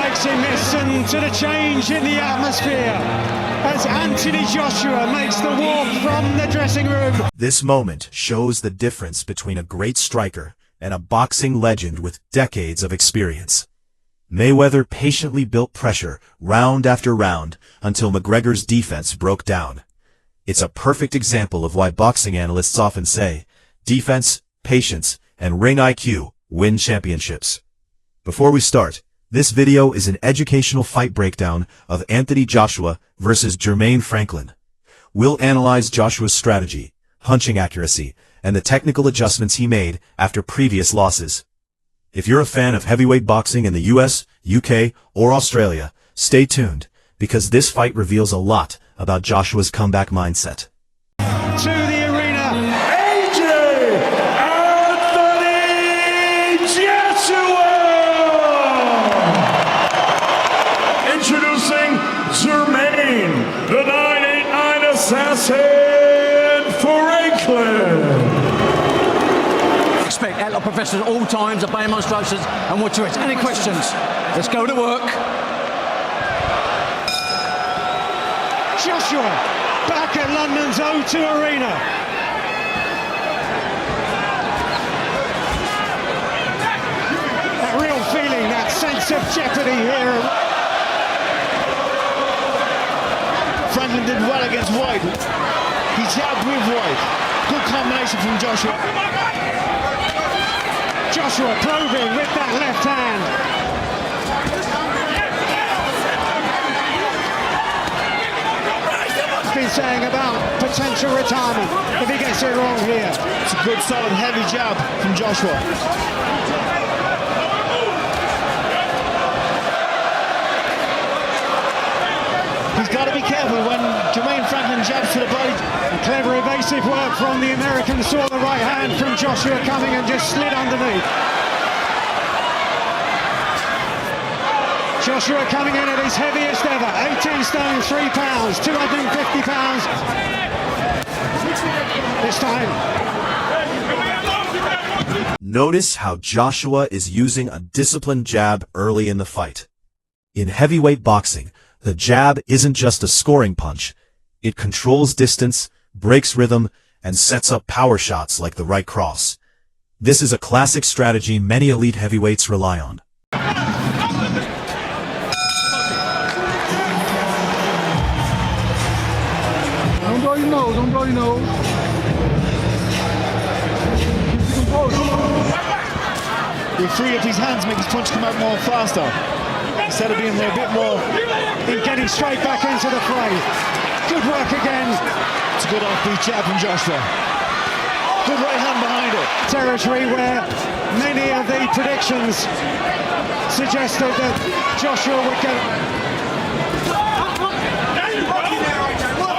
makes him listen to the change in the atmosphere as Anthony Joshua makes the walk from the dressing room. This moment shows the difference between a great striker and a boxing legend with decades of experience. Mayweather patiently built pressure round after round until McGregor's defense broke down. It's a perfect example of why boxing analysts often say, defense, patience, and ring IQ win championships. Before we start, this video is an educational fight breakdown of Anthony Joshua versus Jermaine Franklin. We'll analyze Joshua's strategy, punching accuracy, and the technical adjustments he made after previous losses. If you're a fan of heavyweight boxing in the US, UK, or Australia, stay tuned, because this fight reveals a lot about Joshua's comeback mindset. To the arena, Anthony Joshua! Introducing Jermaine, the 989 assassin Franklin. Expect outlaw professionals at all times, obey demonstrations and watch it. Any questions? Let's go to work. Joshua back at London's O2 Arena. That real feeling, that sense of jeopardy here. Franklin did well against White. He jabbed with White. Good combination from Joshua. Joshua probing with that left hand. He's been saying about potential retirement if he gets it wrong here. It's a good, solid, heavy jab from Joshua. He's got to be careful when Jermaine Franklin jabs to the body. And clever evasive work from the American. Saw the right hand from Joshua coming and just slid underneath. Joshua coming in at his heaviest ever, 18 stone, 3 pounds, 250 pounds. This time. Notice how Joshua is using a disciplined jab early in the fight. In heavyweight boxing, the jab isn't just a scoring punch. It controls distance, breaks rhythm, and sets up power shots like the right cross. This is a classic strategy many elite heavyweights rely on. Don't blow your nose, don't blow your nose. The free of his hands make his punch come out more faster. Instead of being there a bit more. In getting straight back into the fray. Good work again. It's a good offbeat jab from Joshua. Good right hand behind it. Territory where many of the predictions suggested that Joshua would get.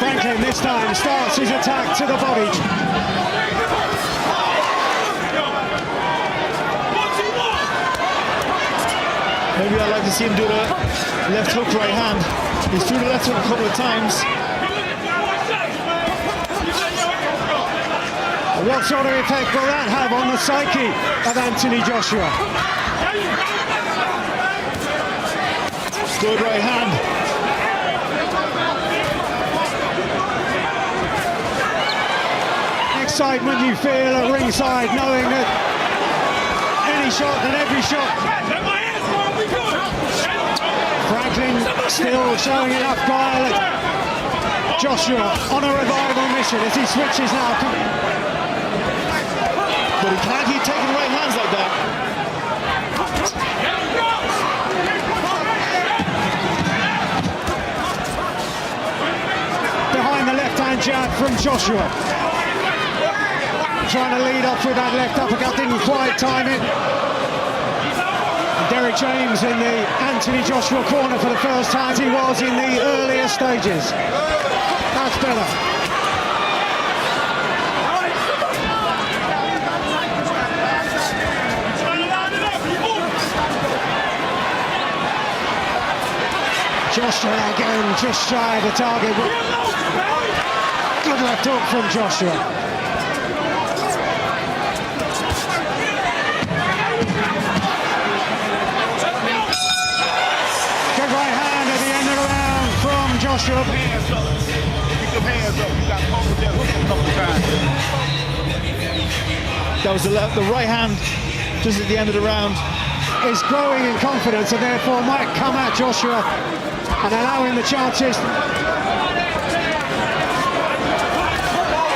Franklin this time starts his attack to the body. Maybe I'd like to see him do the left hook right hand. He's threw the left hook a couple of times. What sort of effect will that have on the psyche of Anthony Joshua? Good right hand. Excitement you feel at ringside, knowing that any shot and every shot. Franklin still showing enough guile. Joshua on a revival mission as he switches now. But he can't keep taking right hands like that. Behind the left-hand jab from Joshua. Trying to lead off with that left uppercut, didn't quite time it. Derek James in the Anthony Joshua corner for the first time as he was in the earlier stages. That's better. Joshua again, just shy of the target. Good left hook from Joshua. Joshua. Hands up. Keep them hands up. You got to hold that hook a couple times. That was the right hand just at the end of the round. Is growing in confidence and therefore might come at Joshua and allow him the chances.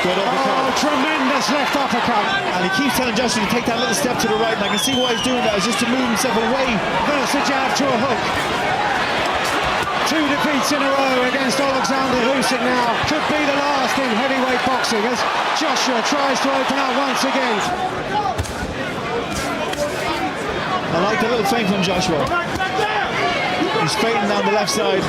Good uppercut. Oh, tremendous left uppercut. And he keeps telling Joshua to take that little step to the right, and I can see why he's doing that. It's just to move himself away. First a jab to a hook. 2 defeats in a row against Alexander Usyk now. Could be the last in heavyweight boxing as Joshua tries to open up once again. I like the little feint from Joshua. He's feinting down the left side.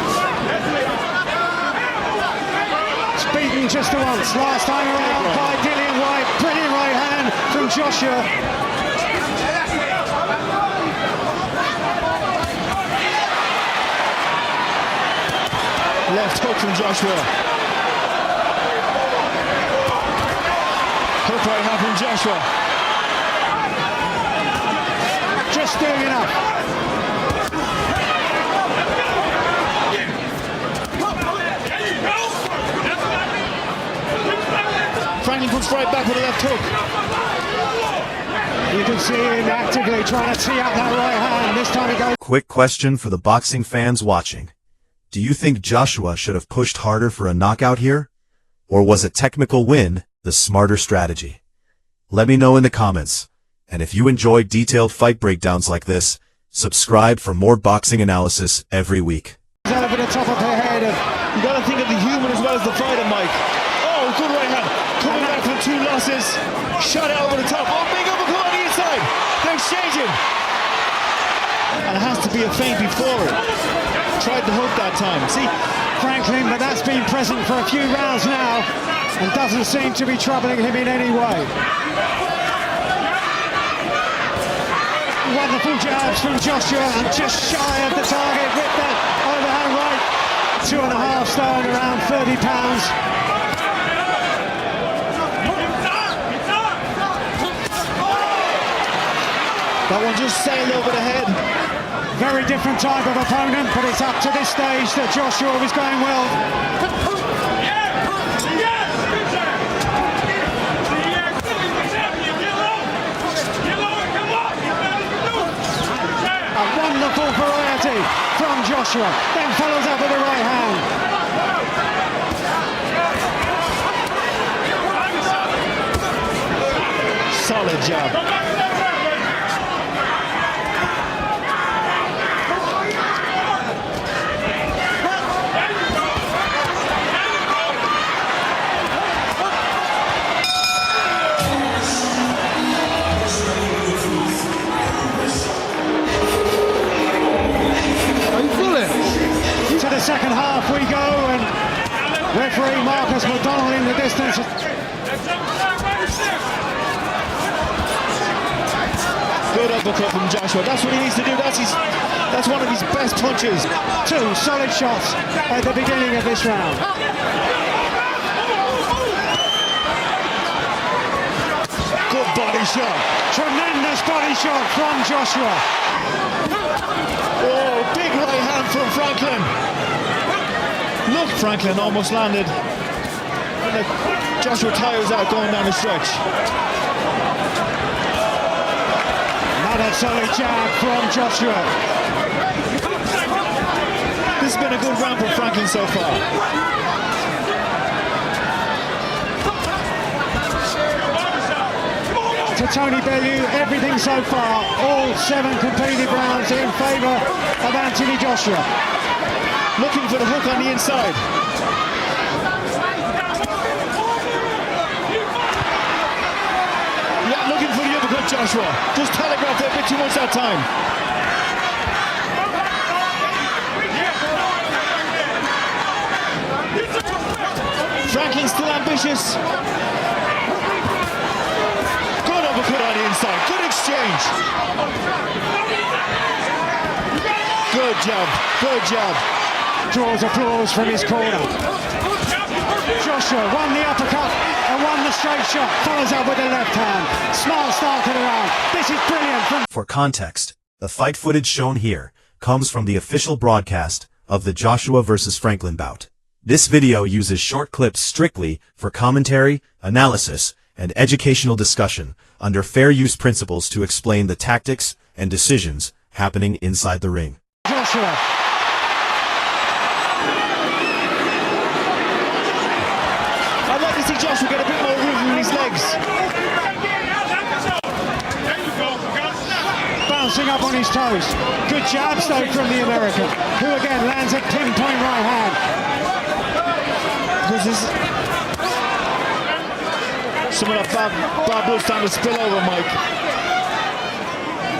It's beaten just the once. Last time around by Dillian Whyte. Brilliant right hand from Joshua. Left hook from Joshua. Hook right hand from Joshua. Just doing enough. Franklin comes right back with a left hook. You can see him actively trying to tee up that right hand. This time he goes. Quick question for the boxing fans watching. Do you think Joshua should have pushed harder for a knockout here? Or was a technical win the smarter strategy? Let me know in the comments. And if you enjoy detailed fight breakdowns like this, subscribe for more boxing analysis every week. Over the top of her head. You got to think of the human as well as the fighter, Mike. Oh, good right hand. Coming back from 2 losses. Shot out over the top. Oh, big uppercut on the inside. They're exchanging. And it has to be a feint before it. Tried the hook that time. See, Franklin, but that's been present for a few rounds now and doesn't seem to be troubling him in any way. Wonderful jabs from Joshua and just shy of the target with that overhand right. 2.5 stone, around 30 pounds. that one just sailed over the head. Very different type of opponent, but it's up to this stage that Joshua was going well. A wonderful variety from Joshua, then follows up with a right hand. Solid jab. To the second half we go, and referee Marcus McDonald in the distance. Good uppercut from Joshua. That's what he needs to do. That's one of his best punches. 2 solid shots at the beginning of this round. Good body shot. Tremendous body shot from Joshua. Oh, big right hand from Franklin. Look, Franklin almost landed. And Joshua tires out going down the stretch. Another solid jab from Joshua. This has been a good round for Franklin so far. To Tony Bellew, everything so far, all 7 completed rounds in favour of Anthony Joshua. Looking for the hook on the inside. Yeah, looking for the uppercut, Joshua. Just telegraphed it a bit too much that time. Franklin still ambitious. Good uppercut on the inside. Good exchange. Good jab. Good jab. Draws applause from his corner. Joshua won the uppercut and won the straight shot. Follows up with the left hand. Smart start to the round. This is brilliant from... For context, the fight footage shown here comes from the official broadcast of the Joshua vs. Franklin bout. This video uses short clips strictly for commentary, analysis, and educational discussion under fair use principles to explain the tactics and decisions happening inside the ring. Joshua. I'd like to see Joshua get a bit more room in his legs. Bouncing up on his toes. Good jabs though from the American, who again lands a pinpoint right hand. This is some of that bad blood starting to spill over, Mike.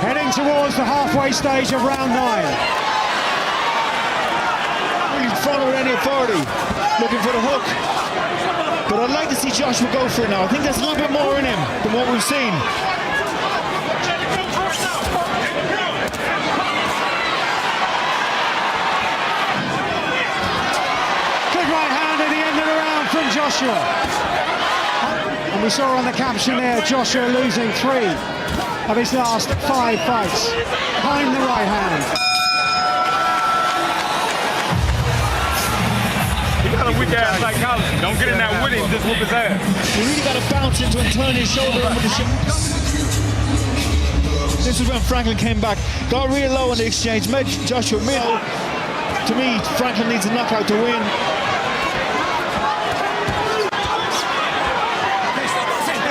Heading towards the halfway stage of round 9. Really in front with any authority, looking for the hook. But I'd like to see Joshua go for it now. I think there's a little bit more in him than what we've seen. Good right hand at the end of the round from Joshua. And we saw on the caption there, Joshua losing 3 of his last 5 fights. Behind the right hand. He got a weak ass psychology. Don't get in that with him, just whoop his ass. He really got to bounce into and turn his shoulder over the shoulder. This is when Franklin came back, got real low in the exchange, made Joshua middle. To me, Franklin needs a knockout to win.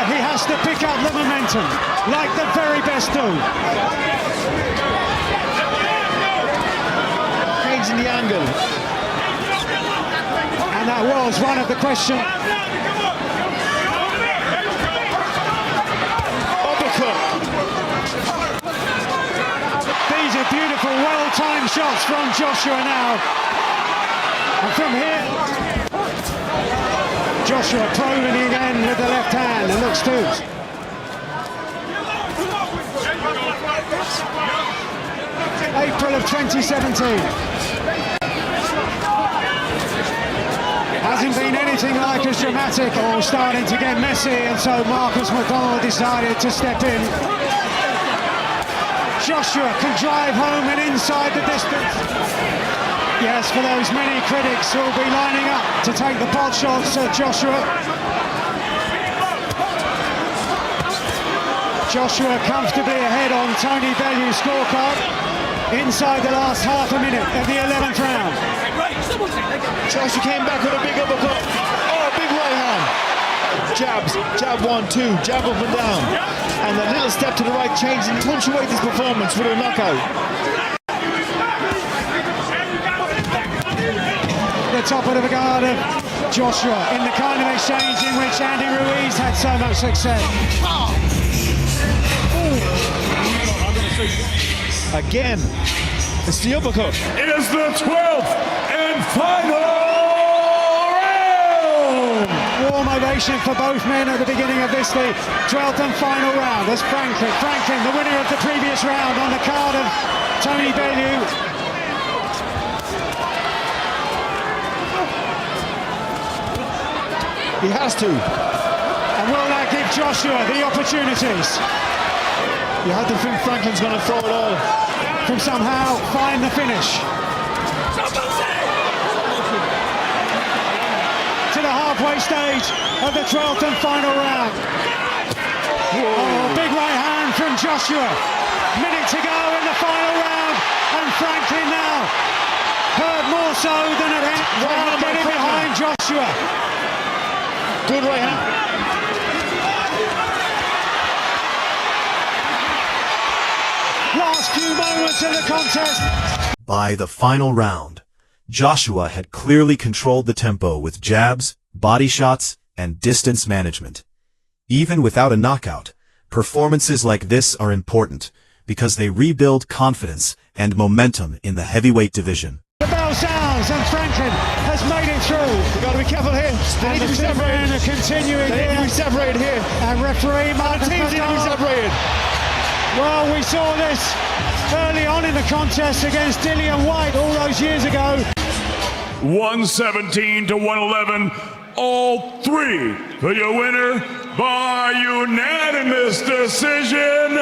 He has to pick up the momentum, like the very best do. Changing the angle. And that was one of the questions. Uppercut. These are beautiful, well-timed shots from Joshua now. And from here, Joshua probing again with the left hand and looks to. April of 2017. Hasn't been anything like as dramatic, or starting to get messy, and so Marcus McDonald decided to step in. Joshua can drive home and inside the distance. Yes, for those many critics who will be lining up to take the pot shots at Joshua. Joshua comfortably ahead on Tony Bellew's scorecard inside the last half a minute of the 11th round. Joshua came back with a big uppercut. Oh, big right hand. Jabs, jab 1, 2, jab up and down. And a little step to the right, changing, punctuate this performance with a knockout. The top of the guard of Joshua in the kind of exchange in which Andy Ruiz had so much success. Again, it's the uppercut. It is the 12th and final round. Warm ovation for both men at the beginning of this, the 12th and final round. As Franklin, the winner of the previous round on the card of Tony Bellew. He has to. And will that give Joshua the opportunities? You have to think Franklin's going to throw it all. From somehow find the finish. To the halfway stage of the 12th and final round. Oh, big right hand from Joshua. Minute to go in the final round, and Franklin now hurt more so than at any time getting behind Joshua. Good right hand. Last few moments of the contest. By the final round, Joshua had clearly controlled the tempo with jabs, body shots, and distance management. Even without a knockout, performances like this are important because they rebuild confidence and momentum in the heavyweight division. The bell sounds and Franklin has made it through. We've got to be careful here. They need to be separated. Continuing They need to here. be separated here. And referee Marcus Teams need to be McDonald. separated. Well, we saw this early on in the contest against Dillian White all those years ago. 117 to 111, all 3 for your winner by unanimous decision,